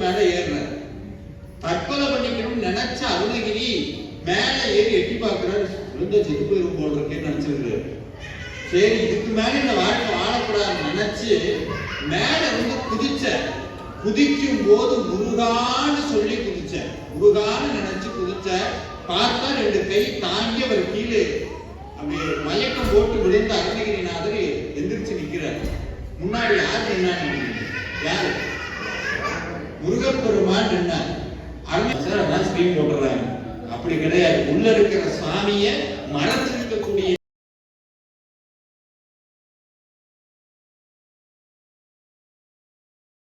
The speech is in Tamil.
மேல ஏறுறாரு. தற்கொலை பண்ணிக்கணும்னு நினைச்ச அருணகிரி மேல ஏறி எட்டி பார்க்கிறாரு. விழுந்த செத்து போயிரும் போல் இருக்கேன்னு நினைச்சிருக்காரு. சரி, இதுக்கு மேல இந்த வாழ்க்கை வாழக்கூடாதுன்னு நினைச்சு மேல இருந்து குதிச்ச. குதிக்கும் போது முருகான்னு சொல்லி குதிச்ச. முருகான்னு நினைச்சு குதிச்ச. பார்த்தா 2 கை தாங்கி அவர் கீழே அப்படி மயக்கம் போட்டு விழுந்த அருணகிரிநாதர் எந்திரிச்சு நிக்கிறார். முன்னாடி யார் நின்னாங்க? யாரு? முருகப்பெருமான் நின்னார். அருணகிரி ஸ்கிரீன் போட்டுறாங்க. அப்படி கிடையாது. உள்ள இருக்கிற சுவாமிய மறைச்சு